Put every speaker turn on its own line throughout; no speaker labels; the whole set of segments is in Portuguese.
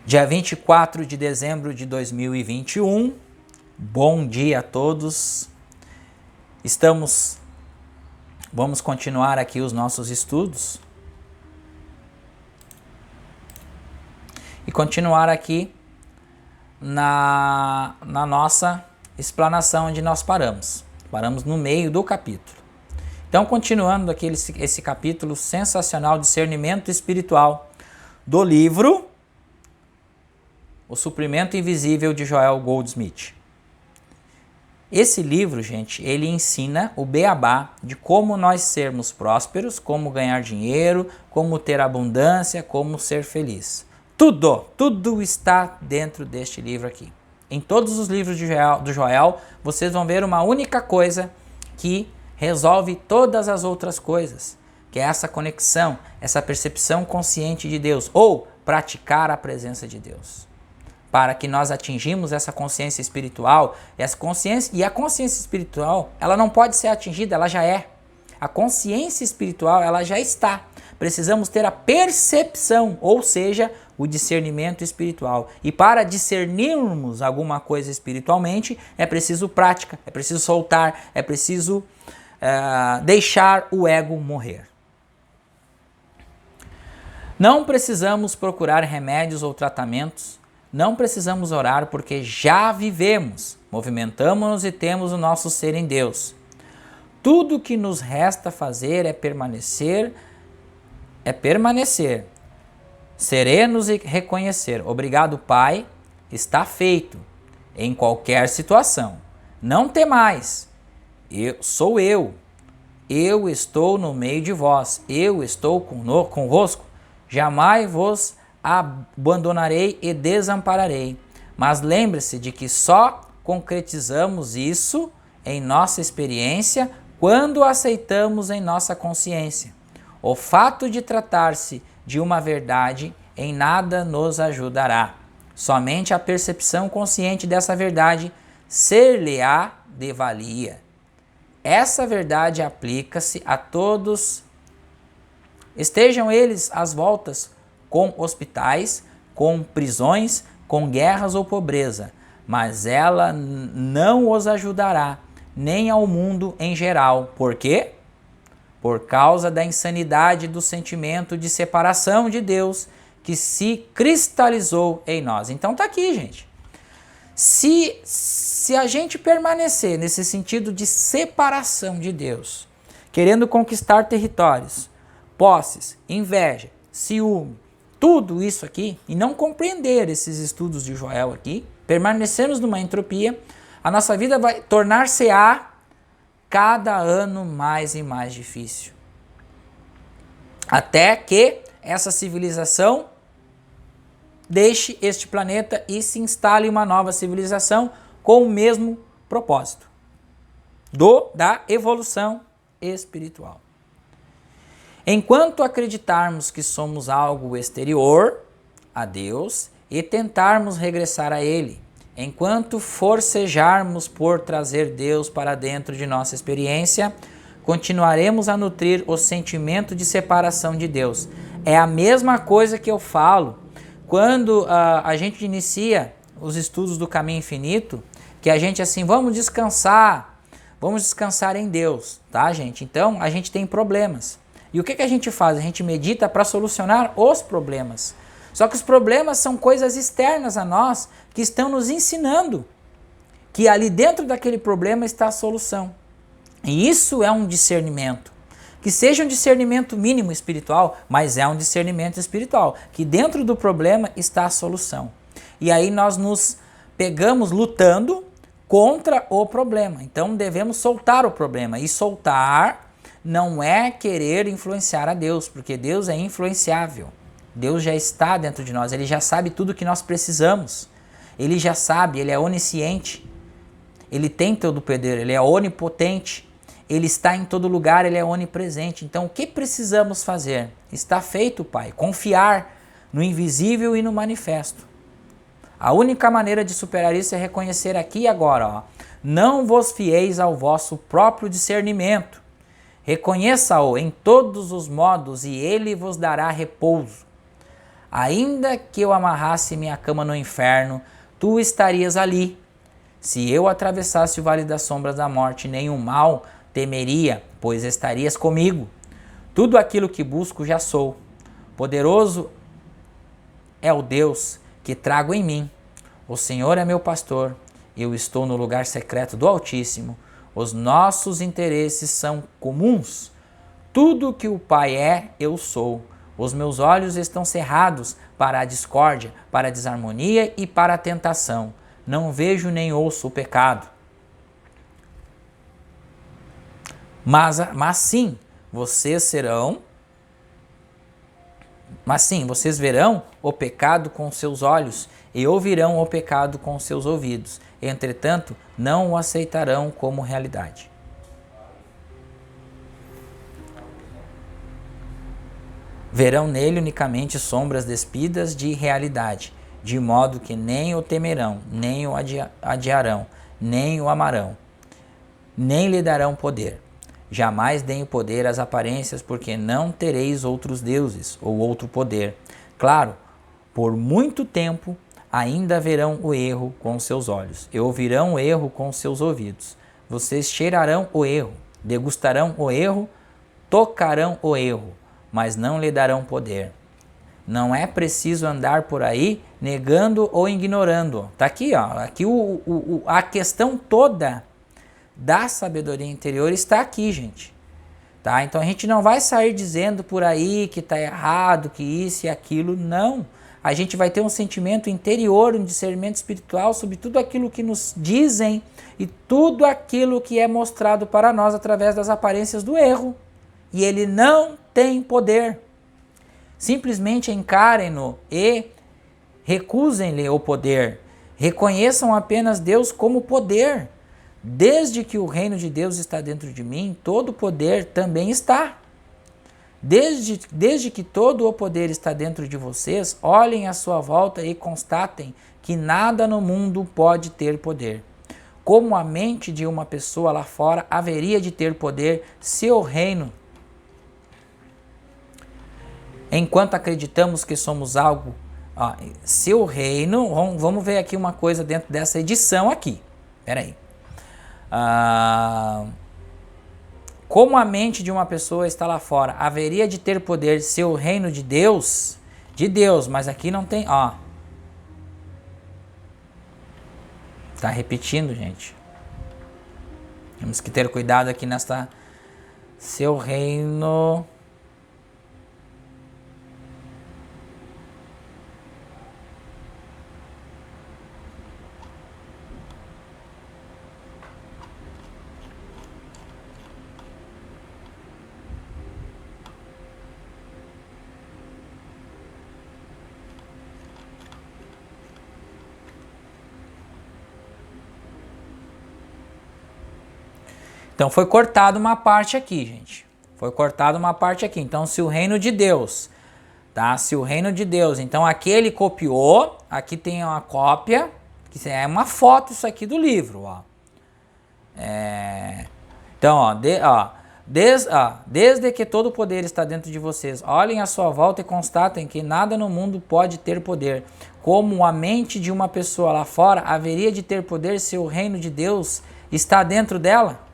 Dia 24 de dezembro de 2021, bom dia a todos. Vamos continuar aqui os nossos estudos e continuar aqui na nossa explanação onde nós paramos. Paramos no meio do capítulo. Então, continuando aqui esse capítulo sensacional, discernimento espiritual, do livro O Suprimento Invisível de Joel Goldsmith. Esse livro, gente, ele ensina o beabá de como nós sermos prósperos, como ganhar dinheiro, como ter abundância, como ser feliz. Tudo está dentro deste livro aqui. Em todos os livros do Joel, vocês vão ver uma única coisa que resolve todas as outras coisas, que é essa conexão, essa percepção consciente de Deus, ou praticar a presença de Deus. Para que nós atingimos essa consciência espiritual, a consciência espiritual, ela não pode ser atingida, ela já é. A consciência espiritual, ela já está. Precisamos ter a percepção, ou seja, o discernimento espiritual. E para discernirmos alguma coisa espiritualmente, é preciso prática, é preciso soltar, é preciso deixar o ego morrer. Não precisamos procurar remédios ou tratamentos. Não precisamos orar porque já vivemos, movimentamos-nos e temos o nosso ser em Deus. Tudo o que nos resta fazer é permanecer, serenos e reconhecer. Obrigado, Pai, está feito, em qualquer situação. Não temais, sou eu estou no meio de vós, eu estou convosco, jamais vos abandonarei e desampararei. Mas lembre-se de que só concretizamos isso em nossa experiência quando aceitamos em nossa consciência. O fato de tratar-se de uma verdade em nada nos ajudará. Somente a percepção consciente dessa verdade ser-lhe-á de valia. Essa verdade aplica-se a todos, estejam eles às voltas com hospitais, com prisões, com guerras ou pobreza, mas ela não os ajudará, nem ao mundo em geral. Por quê? Por causa da insanidade do sentimento de separação de Deus que se cristalizou em nós. Então tá aqui, gente. Se a gente permanecer nesse sentido de separação de Deus, querendo conquistar territórios, posses, inveja, ciúme, tudo isso aqui, e não compreender esses estudos de Joel aqui, permanecermos numa entropia, a nossa vida vai tornar-se-á cada ano mais e mais difícil. Até que essa civilização deixe este planeta e se instale uma nova civilização com o mesmo propósito da evolução espiritual. Enquanto acreditarmos que somos algo exterior a Deus e tentarmos regressar a Ele, enquanto forcejarmos por trazer Deus para dentro de nossa experiência, continuaremos a nutrir o sentimento de separação de Deus. É a mesma coisa que eu falo quando a gente inicia os estudos do Caminho Infinito, que a gente assim, vamos descansar em Deus, tá, gente? Então, a gente tem problemas. E o que a gente faz? A gente medita para solucionar os problemas. Só que os problemas são coisas externas a nós que estão nos ensinando que ali dentro daquele problema está a solução. E isso é um discernimento. Que seja um discernimento mínimo espiritual, mas é um discernimento espiritual. Que dentro do problema está a solução. E aí nós nos pegamos lutando contra o problema. Então devemos soltar o problema. E soltar não é querer influenciar a Deus, porque Deus é influenciável. Deus já está dentro de nós, Ele já sabe tudo o que nós precisamos. Ele já sabe, Ele é onisciente. Ele tem todo o poder, Ele é onipotente. Ele está em todo lugar, Ele é onipresente. Então o que precisamos fazer? Está feito, Pai. Confiar no invisível e no manifesto. A única maneira de superar isso é reconhecer aqui e agora. Não vos fieis ao vosso próprio discernimento. Reconheça-o em todos os modos e ele vos dará repouso. Ainda que eu amarrasse minha cama no inferno, tu estarias ali. Se eu atravessasse o vale das sombras da morte, nenhum mal temeria, pois estarias comigo. Tudo aquilo que busco já sou. Poderoso é o Deus que trago em mim. O Senhor é meu pastor. Eu estou no lugar secreto do Altíssimo. Os nossos interesses são comuns. Tudo que o Pai é, eu sou. Os meus olhos estão cerrados para a discórdia, para a desarmonia e para a tentação. Não vejo nem ouço o pecado. Mas sim, vocês verão o pecado com seus olhos e ouvirão o pecado com seus ouvidos. Entretanto, não o aceitarão como realidade. Verão nele unicamente sombras despidas de realidade, de modo que nem o temerão, nem o adiarão, nem o amarão, nem lhe darão poder. Jamais deem o poder às aparências, porque não tereis outros deuses ou outro poder. Claro, por muito tempo ainda verão o erro com seus olhos e ouvirão o erro com seus ouvidos. Vocês cheirarão o erro, degustarão o erro, tocarão o erro, mas não lhe darão poder. Não é preciso andar por aí negando ou ignorando. Tá aqui, ó. Aqui a questão toda da sabedoria interior está aqui, gente. Tá? Então a gente não vai sair dizendo por aí que está errado, que isso e aquilo. Não. A gente vai ter um sentimento interior, um discernimento espiritual sobre tudo aquilo que nos dizem e tudo aquilo que é mostrado para nós através das aparências do erro. E ele não tem poder. Simplesmente encarem-no e recusem-lhe o poder. Reconheçam apenas Deus como poder. Desde que o reino de Deus está dentro de mim, todo o poder também está. Desde que todo o poder está dentro de vocês, olhem à sua volta e constatem que nada no mundo pode ter poder. Como a mente de uma pessoa lá fora haveria de ter poder se o reino, enquanto acreditamos que somos algo, seu reino, vamos ver aqui uma coisa dentro dessa edição aqui, peraí. Como a mente de uma pessoa está lá fora, haveria de ter poder se o reino de Deus, mas aqui não tem, tá repetindo, gente. Temos que ter cuidado aqui nesta, seu reino. Então foi cortada uma parte aqui, gente. Foi cortada uma parte aqui. Então se o reino de Deus, tá? Se o reino de Deus, então aqui ele copiou, aqui tem uma cópia, que é uma foto isso aqui do livro, ó. Então, desde que todo o poder está dentro de vocês, olhem à sua volta e constatem que nada no mundo pode ter poder. Como a mente de uma pessoa lá fora haveria de ter poder se o reino de Deus está dentro dela?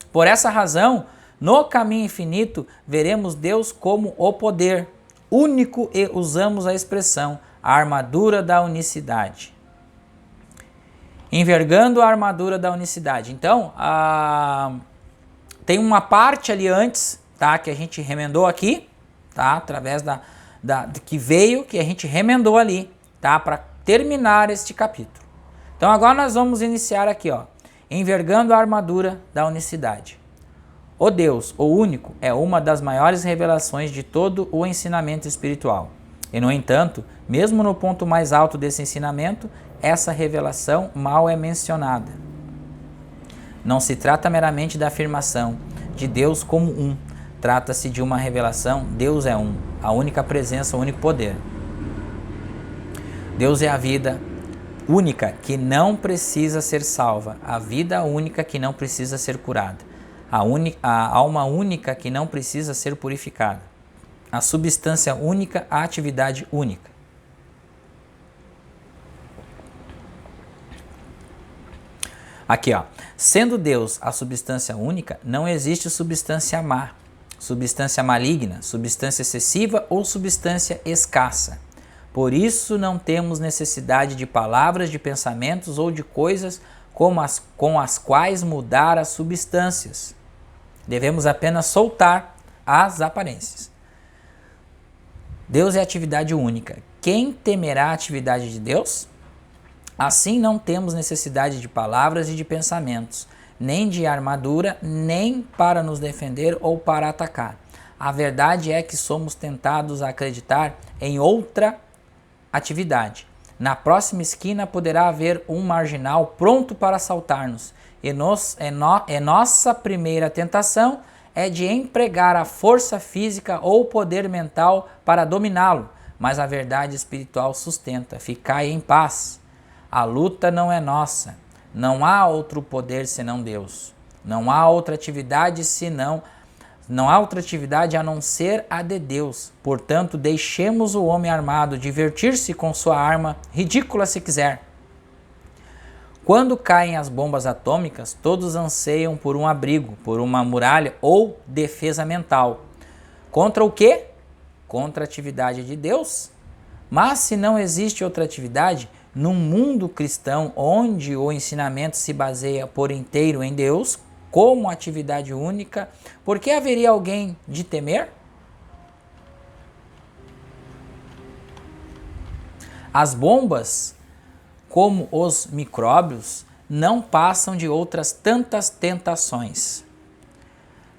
Por essa razão, no caminho infinito, veremos Deus como o poder único e usamos a expressão a armadura da unicidade. Envergando a armadura da unicidade. Então, tem uma parte ali antes, tá, que a gente remendou aqui, tá, através que veio, que a gente remendou ali, tá, para terminar este capítulo. Então, agora nós vamos iniciar aqui, ó. Envergando a armadura da unicidade. O Deus, o único, é uma das maiores revelações de todo o ensinamento espiritual. E, no entanto, mesmo no ponto mais alto desse ensinamento, essa revelação mal é mencionada. Não se trata meramente da afirmação de Deus como um. Trata-se de uma revelação, Deus é um, a única presença, o único poder. Deus é a vida única que não precisa ser salva, a vida única que não precisa ser curada, a alma única que não precisa ser purificada. A substância única, a atividade única. Aqui, ó. Sendo Deus a substância única, não existe substância má, substância maligna, substância excessiva ou substância escassa. Por isso não temos necessidade de palavras, de pensamentos ou de coisas com as quais mudar as substâncias. Devemos apenas soltar as aparências. Deus é atividade única. Quem temerá a atividade de Deus? Assim não temos necessidade de palavras e de pensamentos, nem de armadura, nem para nos defender ou para atacar. A verdade é que somos tentados a acreditar em outra atividade. Na próxima esquina poderá haver um marginal pronto para assaltar-nos, e nossa primeira tentação é de empregar a força física ou o poder mental para dominá-lo, mas a verdade espiritual sustenta: ficai em paz. A luta não é nossa, não há outro poder senão Deus, não há outra atividade a não ser a de Deus. Portanto, deixemos o homem armado divertir-se com sua arma, ridícula se quiser. Quando caem as bombas atômicas, todos anseiam por um abrigo, por uma muralha ou defesa mental. Contra o quê? Contra a atividade de Deus? Mas se não existe outra atividade, num mundo cristão onde o ensinamento se baseia por inteiro em Deus, como atividade única, por que haveria alguém de temer? As bombas, como os micróbios, não passam de outras tantas tentações.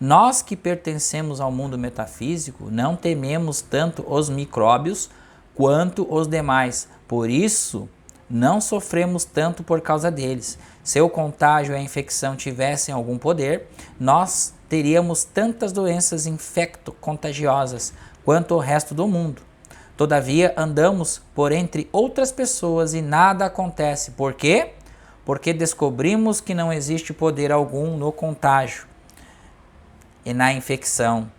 Nós que pertencemos ao mundo metafísico não tememos tanto os micróbios quanto os demais, por isso não sofremos tanto por causa deles. Se o contágio e a infecção tivessem algum poder, nós teríamos tantas doenças infecto-contagiosas quanto o resto do mundo. Todavia, andamos por entre outras pessoas e nada acontece. Por quê? Porque descobrimos que não existe poder algum no contágio e na infecção.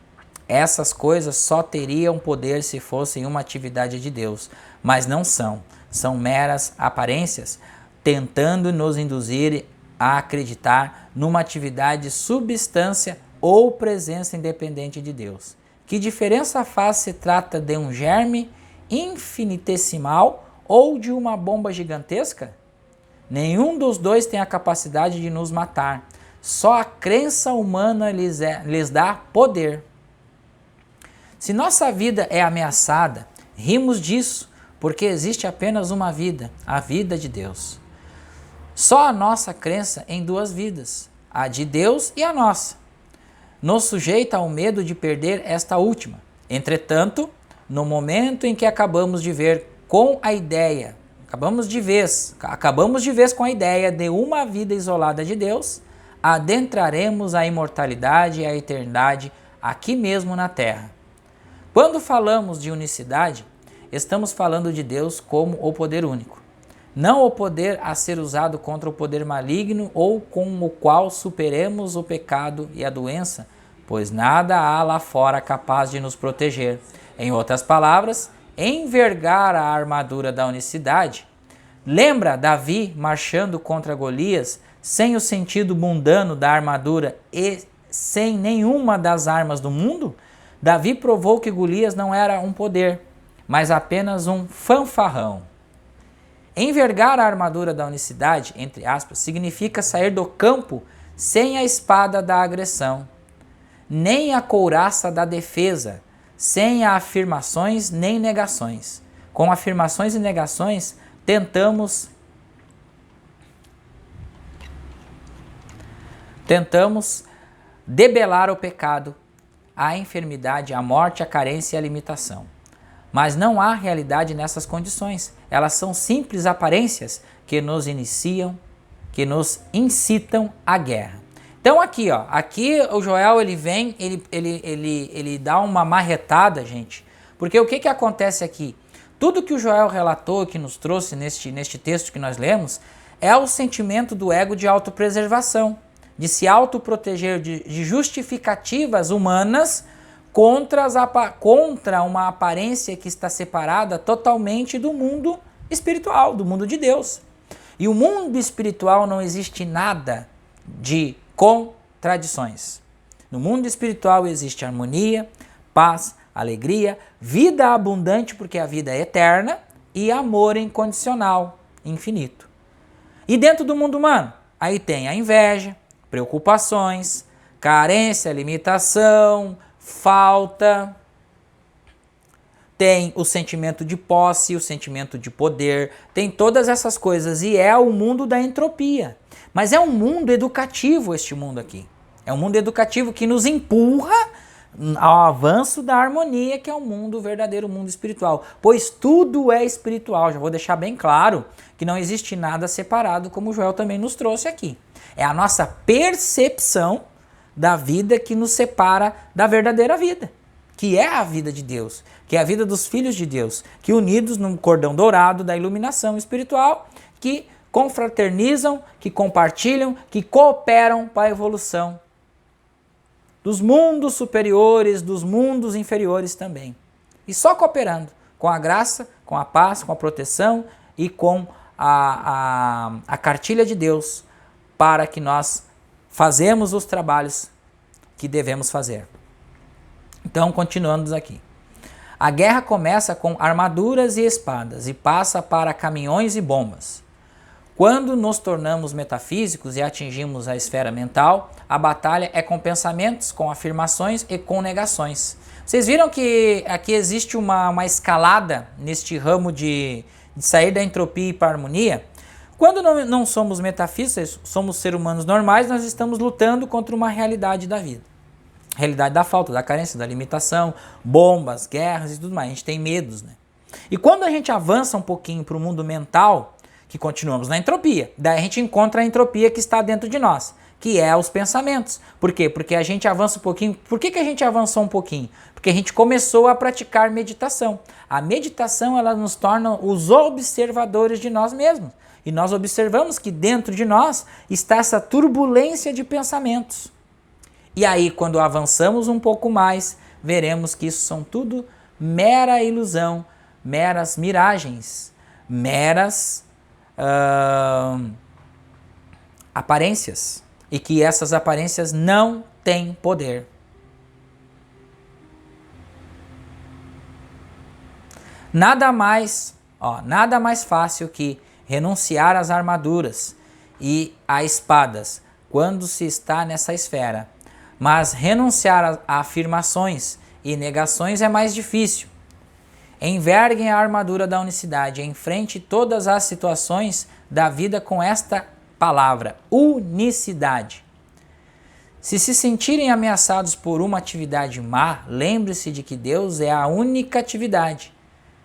Essas coisas só teriam poder se fossem uma atividade de Deus, mas não são. São meras aparências, tentando nos induzir a acreditar numa atividade, substância ou presença independente de Deus. Que diferença faz se trata de um germe infinitesimal ou de uma bomba gigantesca? Nenhum dos dois tem a capacidade de nos matar. Só a crença humana lhes dá poder. Se nossa vida é ameaçada, rimos disso, porque existe apenas uma vida, a vida de Deus. Só a nossa crença em duas vidas, a de Deus e a nossa, nos sujeita ao medo de perder esta última. Entretanto, no momento em que acabamos de vez com a ideia de uma vida isolada de Deus, adentraremos a imortalidade e a eternidade aqui mesmo na Terra. Quando falamos de unicidade, estamos falando de Deus como o poder único, não o poder a ser usado contra o poder maligno ou com o qual superemos o pecado e a doença, pois nada há lá fora capaz de nos proteger. Em outras palavras, envergar a armadura da unicidade. Lembra Davi marchando contra Golias sem o sentido mundano da armadura e sem nenhuma das armas do mundo? Davi provou que Golias não era um poder, mas apenas um fanfarrão. Envergar a armadura da unicidade, entre aspas, significa sair do campo sem a espada da agressão, nem a couraça da defesa, sem afirmações nem negações. Com afirmações e negações, tentamos debelar o pecado, a enfermidade, a morte, a carência e a limitação. Mas não há realidade nessas condições. Elas são simples aparências que nos iniciam, que nos incitam à guerra. Então aqui, ó, aqui o Joel ele vem, ele dá uma marretada, gente. Porque o que acontece aqui? Tudo que o Joel relatou, que nos trouxe neste texto que nós lemos, é o sentimento do ego de autopreservação, de se autoproteger de justificativas humanas contra uma aparência que está separada totalmente do mundo espiritual, do mundo de Deus. E o mundo espiritual não existe nada de contradições. No mundo espiritual existe harmonia, paz, alegria, vida abundante, porque a vida é eterna, e amor incondicional, infinito. E dentro do mundo humano, aí tem a inveja, preocupações, carência, limitação, falta, tem o sentimento de posse, o sentimento de poder, tem todas essas coisas, e é o mundo da entropia. Mas é um mundo educativo este mundo aqui. É um mundo educativo que nos empurra ao avanço da harmonia, que é o mundo, o verdadeiro mundo espiritual. Pois tudo é espiritual. Já vou deixar bem claro que não existe nada separado, como o Joel também nos trouxe aqui. É a nossa percepção da vida que nos separa da verdadeira vida, que é a vida de Deus, que é a vida dos filhos de Deus, que unidos num cordão dourado da iluminação espiritual, que confraternizam, que compartilham, que cooperam para a evolução dos mundos superiores, dos mundos inferiores também. E só cooperando com a graça, com a paz, com a proteção e com a cartilha de Deus, para que nós fazemos os trabalhos que devemos fazer. Então, continuando aqui. A guerra começa com armaduras e espadas e passa para caminhões e bombas. Quando nos tornamos metafísicos e atingimos a esfera mental, a batalha é com pensamentos, com afirmações e com negações. Vocês viram que aqui existe uma escalada neste ramo de sair da entropia para a harmonia? Quando não somos metafísicos, somos seres humanos normais, nós estamos lutando contra uma realidade da vida. Realidade da falta, da carência, da limitação, bombas, guerras e tudo mais. A gente tem medos, né? E quando a gente avança um pouquinho para o mundo mental, que continuamos na entropia, daí a gente encontra a entropia que está dentro de nós, que é os pensamentos. Por quê? Porque a gente avança um pouquinho. Por que a gente avançou um pouquinho? Porque a gente começou a praticar meditação. A meditação, ela nos torna os observadores de nós mesmos. E nós observamos que dentro de nós está essa turbulência de pensamentos. E aí, quando avançamos um pouco mais, veremos que isso são tudo mera ilusão, meras miragens, meras aparências. E que essas aparências não têm poder. Nada mais fácil que renunciar às armaduras e a espadas quando se está nessa esfera. Mas renunciar a afirmações e negações é mais difícil. Enverguem a armadura da unicidade, enfrente todas as situações da vida com esta palavra, unicidade. Se sentirem ameaçados por uma atividade má, lembre-se de que Deus é a única atividade.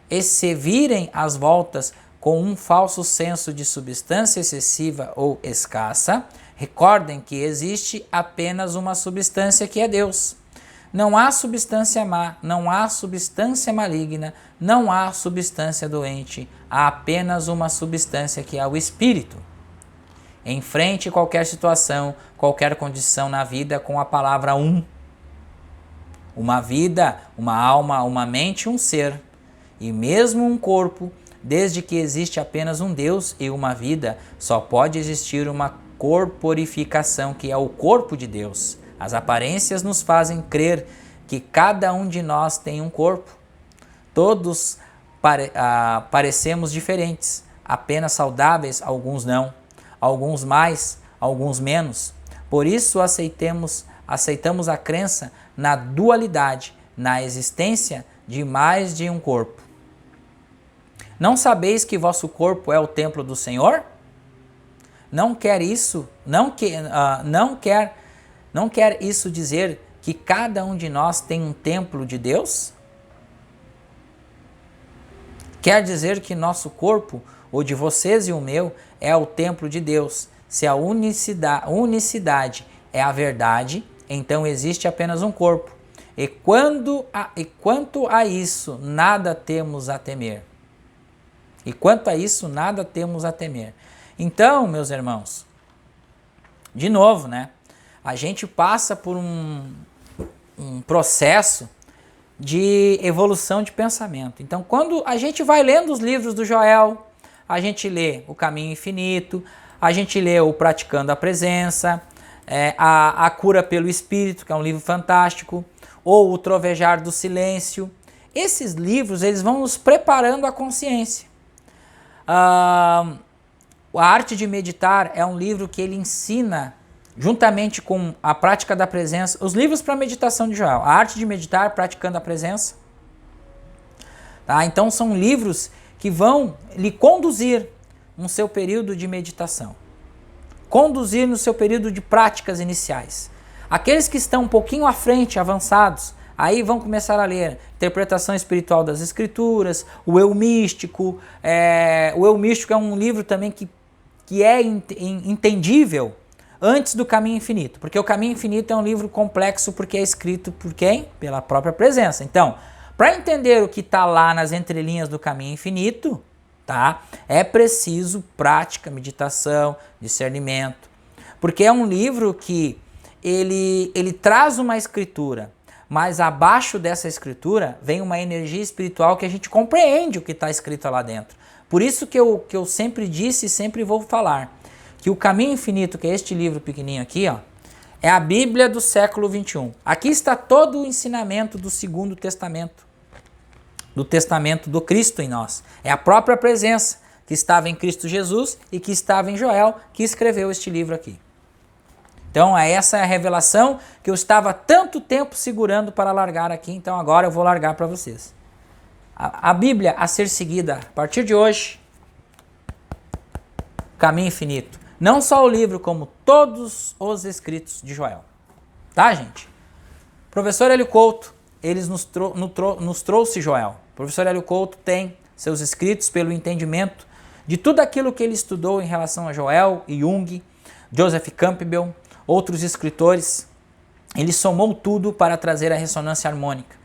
E se virem as voltas com um falso senso de substância excessiva ou escassa, recordem que existe apenas uma substância que é Deus. Não há substância má, não há substância maligna, não há substância doente, há apenas uma substância que é o Espírito. Enfrente qualquer situação, qualquer condição na vida com a palavra um. Uma vida, uma alma, uma mente, um ser. E mesmo um corpo, desde que existe apenas um Deus e uma vida, só pode existir uma corporificação, que é o corpo de Deus. As aparências nos fazem crer que cada um de nós tem um corpo. Todos parecemos diferentes, apenas saudáveis, alguns não. Alguns mais, alguns menos. Por isso aceitamos a crença na dualidade, na existência de mais de um corpo. Não sabeis que vosso corpo é o templo do Senhor? Não quer isso dizer que cada um de nós tem um templo de Deus? Quer dizer que nosso corpo, o de vocês e o meu, é o templo de Deus. Se a unicidade é a verdade, então existe apenas um corpo. E quanto a isso, nada temos a temer. Então, meus irmãos, de novo, né? A gente passa por um processo de evolução de pensamento. Então, quando a gente vai lendo os livros do Joel, a gente lê O Caminho Infinito, a gente lê o Praticando a Presença, a Cura pelo Espírito, que é um livro fantástico, ou O Trovejar do Silêncio. Esses livros, eles vão nos preparando a consciência. A Arte de Meditar é um livro que ele ensina, juntamente com a Prática da Presença, os livros para meditação de Joel. A Arte de Meditar, Praticando a Presença. Tá? Então são livros que vão lhe conduzir no seu período de meditação. Conduzir no seu período de práticas iniciais. Aqueles que estão um pouquinho à frente, avançados, aí vão começar a ler Interpretação Espiritual das Escrituras, o Eu Místico. O Eu Místico é um livro também que é entendível antes do Caminho Infinito, porque o Caminho Infinito é um livro complexo porque é escrito por quem? Pela própria presença. Então, para entender o que está lá nas entrelinhas do Caminho Infinito, tá? É preciso prática, meditação, discernimento, porque é um livro que ele traz uma escritura, mas abaixo dessa escritura vem uma energia espiritual que a gente compreende o que está escrito lá dentro. Por isso que eu sempre disse e sempre vou falar, que o Caminho Infinito, que é este livro pequenininho aqui, ó, é a Bíblia do século XXI. Aqui está todo o ensinamento do Segundo Testamento, do Testamento do Cristo em nós. É a própria presença que estava em Cristo Jesus e que estava em Joel, que escreveu este livro aqui. Então essa é a revelação que eu estava tanto tempo segurando para largar aqui, então agora eu vou largar para vocês. A Bíblia a ser seguida a partir de hoje, Caminho Infinito. Não só o livro, como todos os escritos de Joel. Tá, gente? Professor Hélio Couto, eles nos trouxe Joel. O professor Hélio Couto tem seus escritos pelo entendimento de tudo aquilo que ele estudou em relação a Joel e Jung, Joseph Campbell, outros escritores. Ele somou tudo para trazer a ressonância harmônica.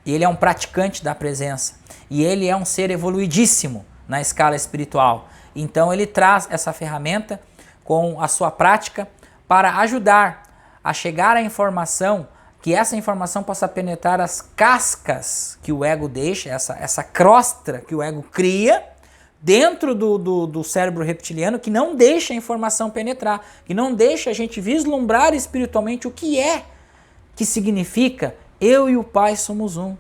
E ele é um praticante da presença. E ele é um ser evoluidíssimo na escala espiritual. Então ele traz essa ferramenta com a sua prática para ajudar a chegar à informação, que essa informação possa penetrar as cascas que o ego deixa, essa crosta que o ego cria dentro do cérebro reptiliano, que não deixa a informação penetrar, que não deixa a gente vislumbrar espiritualmente o que significa eu e o Pai somos um.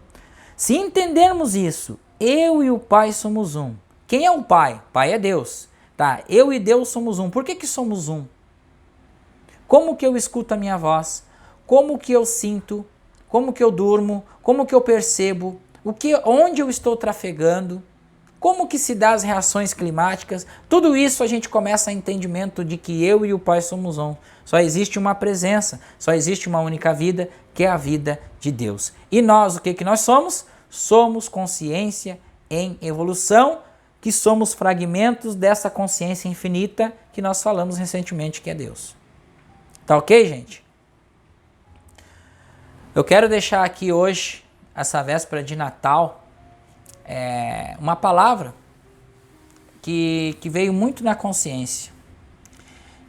Se entendermos isso, eu e o Pai somos um. Quem é o Pai? Pai é Deus. Tá? Eu e Deus somos um. Por que somos um? Como que eu escuto a minha voz? Como que eu sinto? Como que eu durmo? Como que eu percebo? Onde eu estou trafegando? Como que se dá as reações climáticas? Tudo isso a gente começa a entendimento de que eu e o Pai somos um. Só existe uma presença, só existe uma única vida, que é a vida de Deus. E nós, o que nós somos? Somos consciência em evolução, que somos fragmentos dessa consciência infinita que nós falamos recentemente que é Deus. Tá ok, gente? Eu quero deixar aqui hoje, essa véspera de Natal, uma palavra que veio muito na consciência,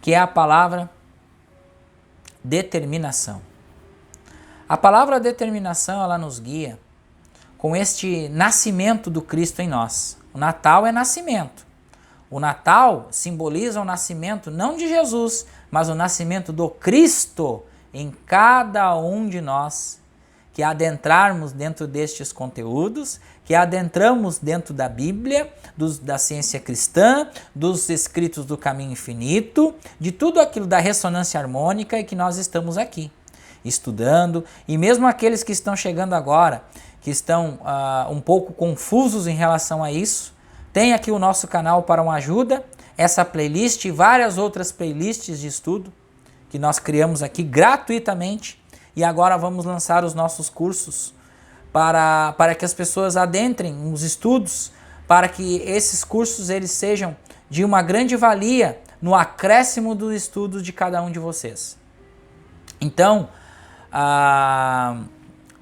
que é a palavra determinação. A palavra determinação, ela nos guia com este nascimento do Cristo em nós. O Natal é nascimento. O Natal simboliza o nascimento não de Jesus, mas o nascimento do Cristo em cada um de nós, que adentrarmos dentro destes conteúdos, que adentramos dentro da Bíblia, da ciência cristã, dos escritos do Caminho Infinito, de tudo aquilo da ressonância harmônica e que nós estamos aqui estudando. E mesmo aqueles que estão chegando agora, que estão um pouco confusos em relação a isso, tem aqui o nosso canal para uma ajuda, essa playlist e várias outras playlists de estudo que nós criamos aqui gratuitamente, e agora vamos lançar os nossos cursos para que as pessoas adentrem os estudos, para que esses cursos eles sejam de uma grande valia no acréscimo do estudo de cada um de vocês. Então,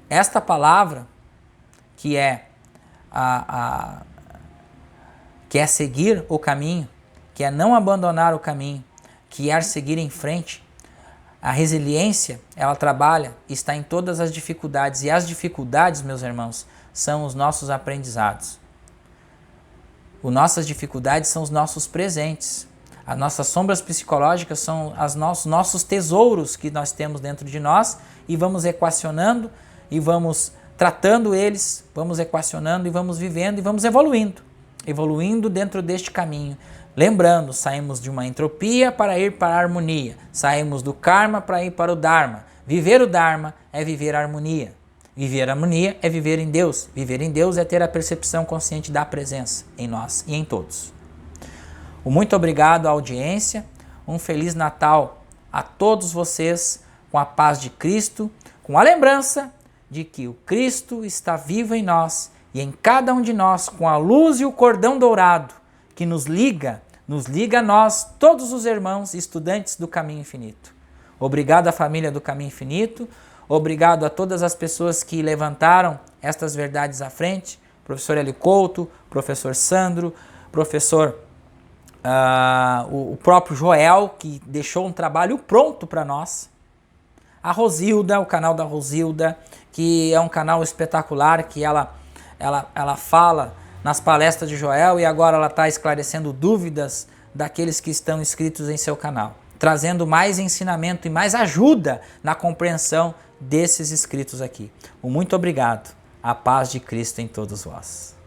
esta palavra que é seguir o caminho, que é não abandonar o caminho, que é seguir em frente, A resiliência, ela trabalha, está em todas as dificuldades. E as dificuldades, meus irmãos, são os nossos aprendizados. As nossas dificuldades são os nossos presentes. As nossas sombras psicológicas são os nossos tesouros que nós temos dentro de nós e vamos equacionando e vamos tratando eles, vamos equacionando e vamos vivendo e vamos evoluindo dentro deste caminho. Lembrando, saímos de uma entropia para ir para a harmonia, saímos do karma para ir para o dharma. Viver o dharma é viver a harmonia. Viver a harmonia é viver em Deus. Viver em Deus é ter a percepção consciente da presença em nós e em todos. Muito obrigado à audiência, um Feliz Natal a todos vocês, com a paz de Cristo, com a lembrança de que o Cristo está vivo em nós e em cada um de nós, com a luz e o cordão dourado que nos liga a nós, todos os irmãos e estudantes do Caminho Infinito. Obrigado à família do Caminho Infinito, obrigado a todas as pessoas que levantaram estas verdades à frente, professor Hélio Couto, professor Sandro, professor o próprio Joel, que deixou um trabalho pronto para nós. A Rosilda, o canal da Rosilda, que é um canal espetacular, que ela fala nas palestras de Joel e agora ela está esclarecendo dúvidas daqueles que estão inscritos em seu canal, trazendo mais ensinamento e mais ajuda na compreensão desses inscritos aqui. Muito obrigado. A paz de Cristo em todos vós.